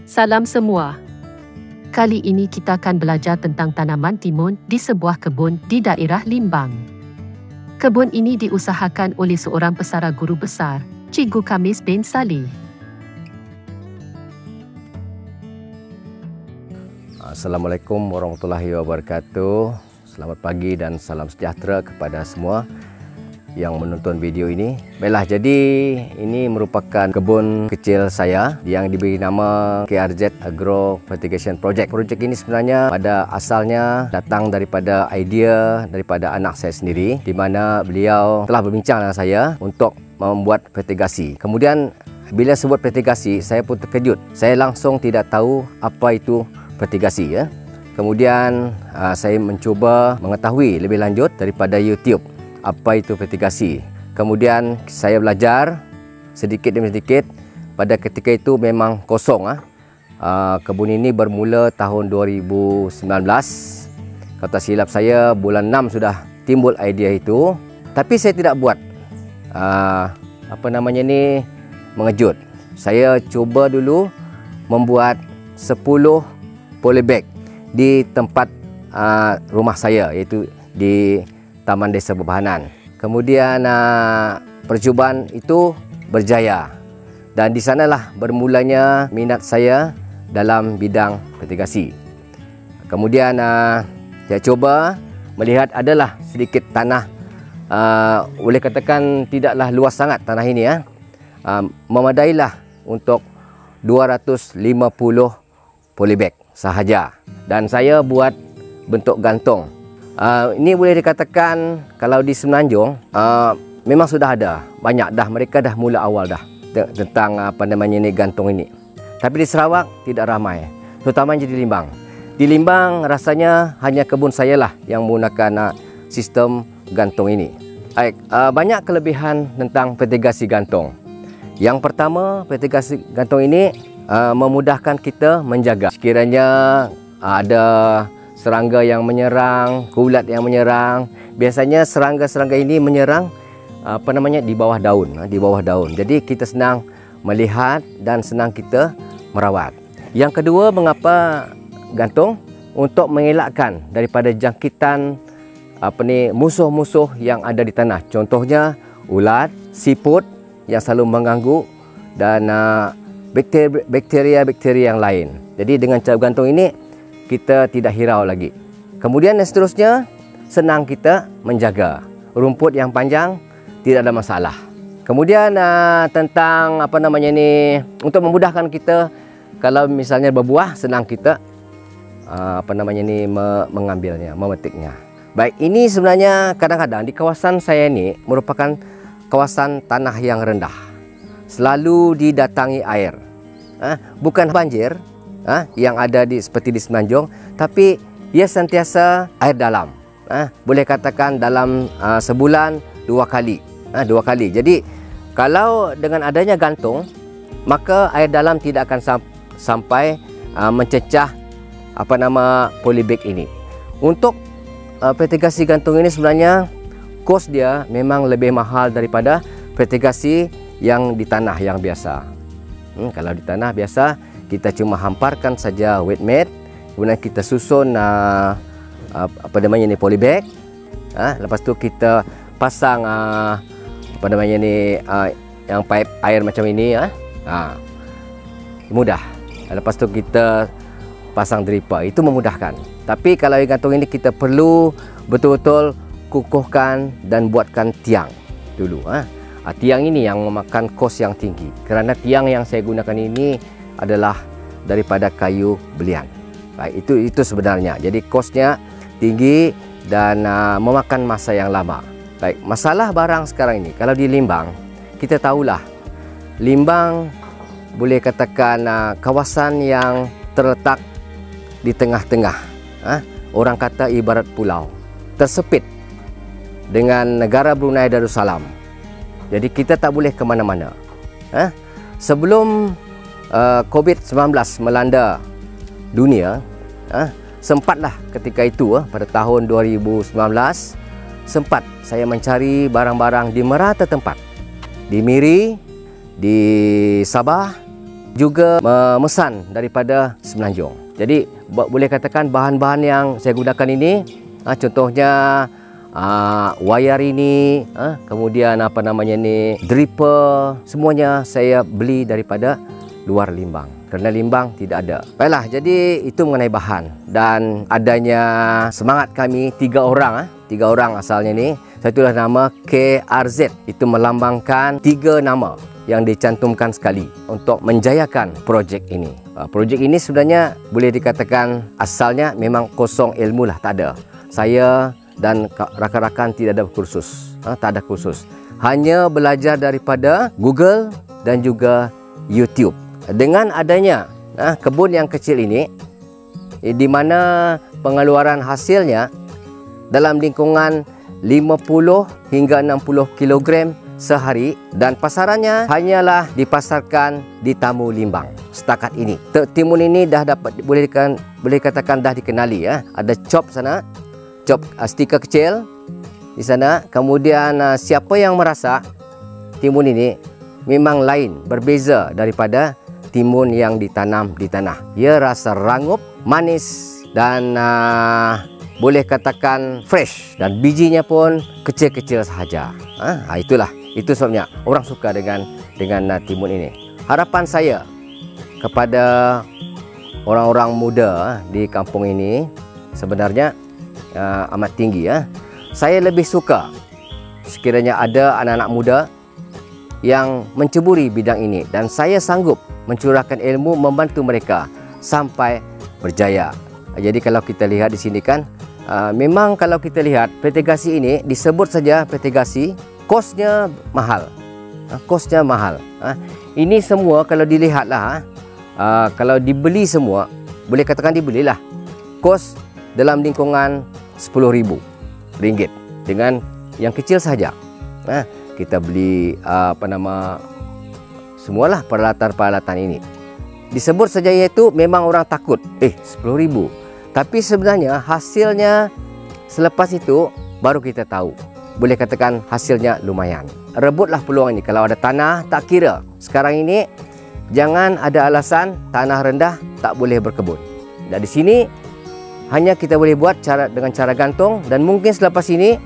Salam semua. Kali ini kita akan belajar tentang tanaman timun di sebuah kebun di daerah Limbang. Kebun ini diusahakan oleh seorang pesara guru besar, Cikgu Khamis bin Saleh. Assalamualaikum warahmatullahi wabarakatuh. Selamat pagi dan salam sejahtera kepada semua yang menonton video ini. Baiklah, jadi ini merupakan kebun kecil saya yang diberi nama KRZ Agro Fertigation Project. Projek ini sebenarnya pada asalnya datang daripada idea daripada anak saya sendiri, di mana beliau telah berbincang dengan saya untuk membuat fertigasi. Kemudian bila sebut fertigasi, saya pun terkejut. Saya langsung tidak tahu apa itu fertigasi ya. Kemudian saya mencuba mengetahui lebih lanjut daripada YouTube apa itu fertigasi. Kemudian saya belajar sedikit demi sedikit. Pada ketika itu memang kosong. Kebun ini bermula tahun 2019. Kalau tak silap saya, bulan 6 sudah timbul idea itu. Tapi saya tidak buat mengejut. Saya cuba dulu membuat 10 polybag di tempat rumah saya, iaitu di Taman Desa Perbahanan. Kemudian percubaan itu berjaya, dan di sanalah bermulanya minat saya dalam bidang fertigasi. Kemudian saya coba melihat adalah sedikit tanah, boleh katakan tidaklah luas sangat tanah ini ya. Memadailah untuk 250 polybag sahaja, dan saya buat bentuk gantung. Ini boleh dikatakan kalau di Semenanjung memang sudah ada banyak dah, mereka dah mula awal dah tentang gantung ini. Tapi di Sarawak tidak ramai, terutamanya di Limbang. Di Limbang rasanya hanya kebun saya lah yang menggunakan sistem gantung ini. Baik, banyak kelebihan tentang fertigasi gantung. Yang pertama, fertigasi gantung ini memudahkan kita menjaga. Sekiranya ada serangga yang menyerang, kulat yang menyerang, biasanya serangga-serangga ini menyerang di bawah daun, Jadi kita senang melihat dan senang kita merawat. Yang kedua, mengapa gantung? Untuk mengelakkan daripada jangkitan musuh-musuh yang ada di tanah. Contohnya ulat, siput yang selalu mengganggu, dan bakteria-bakteria yang lain. Jadi dengan cara gantung ini kita tidak hirau lagi. Kemudian yang seterusnya, senang kita menjaga. Rumput yang panjang tidak ada masalah. Kemudian tentang untuk memudahkan kita kalau misalnya berbuah, senang kita mengambilnya, memetiknya. Baik, ini sebenarnya kadang-kadang di kawasan saya ini merupakan kawasan tanah yang rendah. Selalu didatangi air. Bukan banjir yang ada seperti di Semenanjung, tapi ia sentiasa air dalam. Boleh katakan dalam sebulan 2 kali. Jadi kalau dengan adanya gantung, maka air dalam tidak akan sampai mencecah polybag ini. Untuk fertigasi gantung ini sebenarnya kos dia memang lebih mahal daripada fertigasi yang di tanah yang biasa. Kalau di tanah biasa kita cuma hamparkan saja wet mat, kemudian kita susun polybag. Lepas tu kita pasang yang pipe air macam ini mudah. Lepas tu kita pasang dripper, itu memudahkan. Tapi kalau gantung ini kita perlu betul-betul kukuhkan dan buatkan tiang dulu. Tiang ini yang memakan kos yang tinggi, kerana tiang yang saya gunakan ini adalah daripada kayu belian. Baik, itu sebenarnya. Jadi kosnya tinggi dan memakan masa yang lama. Baik, masalah barang sekarang ini, kalau di Limbang, kita tahulah Limbang boleh katakan kawasan yang terletak di tengah-tengah. Orang kata ibarat pulau, tersepit dengan negara Brunei Darussalam. Jadi kita tak boleh ke mana-mana. Sebelum COVID-19 melanda dunia, sempatlah ketika itu pada tahun 2019, sempat saya mencari barang-barang di merata tempat, di Miri, di Sabah, juga memesan daripada Semenanjung. Jadi boleh katakan bahan-bahan yang saya gunakan ini, contohnya wayar ini, kemudian apa namanya ni, dripper, semuanya saya beli daripada luar Limbang. Kerana Limbang tidak ada. Baiklah, jadi itu mengenai bahan dan adanya semangat kami 3 orang, 3 orang asalnya ni. Saya tulis nama KRZ. Itu melambangkan 3 nama yang dicantumkan sekali untuk menjayakan projek ini. Projek ini sebenarnya boleh dikatakan asalnya memang kosong ilmu lah, tak ada. Saya dan rakan-rakan tidak ada kursus, tak ada kursus. Hanya belajar daripada Google dan juga YouTube. Dengan adanya kebun yang kecil ini, di mana pengeluaran hasilnya dalam lingkungan 50 hingga 60 kilogram sehari dan pasarannya hanyalah dipasarkan di Tamu Limbang setakat ini. Timun ini dah dapat boleh katakan dah dikenali, Ada chop sana, chop stiker kecil di sana. Kemudian siapa yang merasa timun ini memang lain, berbeza daripada timun yang ditanam di tanah. Ia rasa rangup, manis dan boleh katakan fresh dan bijinya pun kecil-kecil sahaja. Itu sebabnya orang suka dengan timun ini. Harapan saya kepada orang-orang muda di kampung ini sebenarnya amat tinggi. Saya lebih suka sekiranya ada anak-anak muda yang menceburi bidang ini dan saya sanggup mencurahkan ilmu membantu mereka sampai berjaya. Jadi kalau kita lihat di sini kan, memang kalau kita lihat petegasi ini disebut saja petegasi, kosnya mahal. Kosnya mahal. Ini semua kalau dilihatlah, kalau dibeli semua, boleh katakan dibelilah. Kos dalam lingkungan RM10,000 dengan yang kecil saja. Kita beli semualah peralatan-peralatan ini. Disebut saja iaitu memang orang takut, 10,000. Tapi sebenarnya hasilnya selepas itu baru kita tahu. Boleh katakan hasilnya lumayan. Rebutlah peluang ini. Kalau ada tanah, tak kira. Sekarang ini jangan ada alasan tanah rendah tak boleh berkebun. Dan di sini hanya kita boleh buat dengan cara gantung dan mungkin selepas ini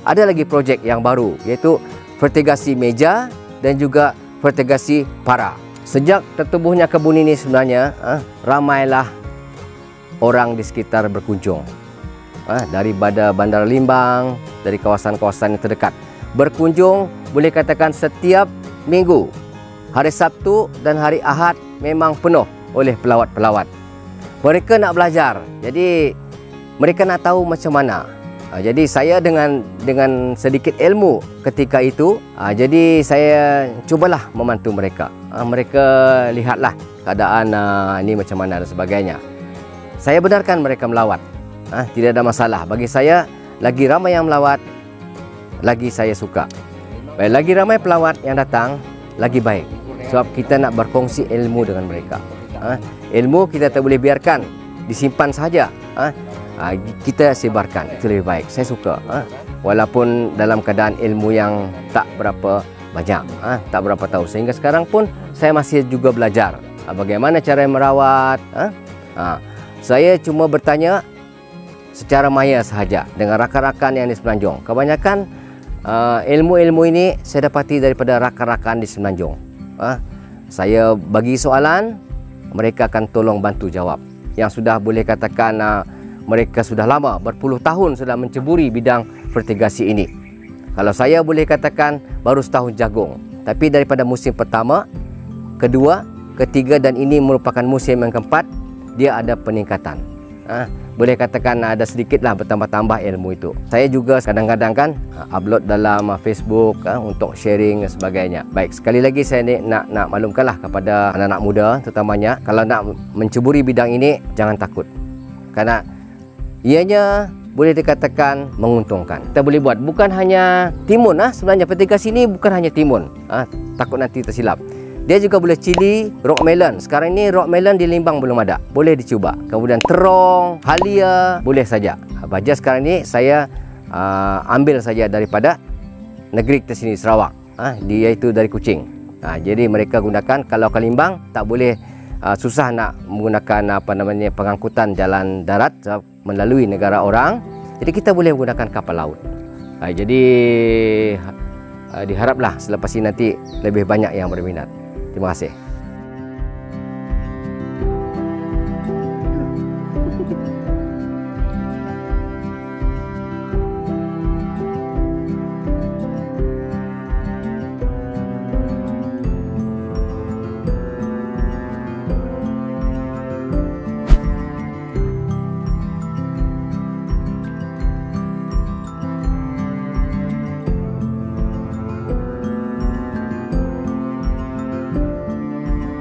ada lagi projek yang baru iaitu vertigasi meja dan juga vertigasi para. Sejak tertubuhnya kebun ini sebenarnya ramailah orang di sekitar berkunjung. Dari bandar Limbang, dari kawasan-kawasan yang terdekat. Berkunjung boleh katakan setiap minggu. Hari Sabtu dan hari Ahad memang penuh oleh pelawat-pelawat. Mereka nak belajar. Jadi mereka nak tahu macam mana. Jadi saya dengan sedikit ilmu ketika itu, jadi saya cubalah membantu mereka. Mereka lihatlah keadaan ini macam mana dan sebagainya. Saya benarkan mereka melawat. Tidak ada masalah. Bagi saya, lagi ramai yang melawat, lagi saya suka. Lagi ramai pelawat yang datang, lagi baik. Sebab kita nak berkongsi ilmu dengan mereka. Ilmu kita tak boleh biarkan disimpan saja. Kita sebarkan, itu lebih baik. Saya suka, walaupun dalam keadaan ilmu yang tak berapa banyak, tak berapa tahu. Sehingga sekarang pun saya masih juga belajar bagaimana cara merawat. Saya cuma bertanya secara maya sahaja dengan rakan-rakan yang di Semenanjung. Kebanyakan ilmu-ilmu ini saya dapati daripada rakan-rakan di Semenanjung. Saya bagi soalan, mereka akan tolong bantu jawab. Yang sudah boleh katakan mereka sudah lama, berpuluh tahun sudah menceburi bidang vertigasi ini. Kalau saya boleh katakan baru setahun jagung. Tapi daripada musim pertama, kedua, ketiga dan ini merupakan musim yang keempat, dia ada peningkatan. Boleh katakan ada sedikitlah bertambah-tambah ilmu itu. Saya juga kadang-kadang kan upload dalam Facebook untuk sharing dan sebagainya. Baik, sekali lagi saya nak maklumkanlah kepada anak-anak muda terutamanya, kalau nak menceburi bidang ini jangan takut. Karena ianya boleh dikatakan menguntungkan. Kita boleh buat bukan hanya timun, sebenarnya vertigasi ini bukan hanya timun. Takut nanti tersilap. Dia juga boleh cili, rock melon. Sekarang ini rock melon di Limbang belum ada. Boleh dicuba. Kemudian terong, halia, boleh saja. Baja sekarang ini saya ambil saja daripada negeri kita sini, Sarawak. Dia itu dari Kuching. Jadi mereka gunakan, kalau Kalimbang tak boleh, susah nak menggunakan pengangkutan jalan darat melalui negara orang. Jadi kita boleh menggunakan kapal laut. Jadi diharaplah selepas ini nanti lebih banyak yang berminat. Terima kasih.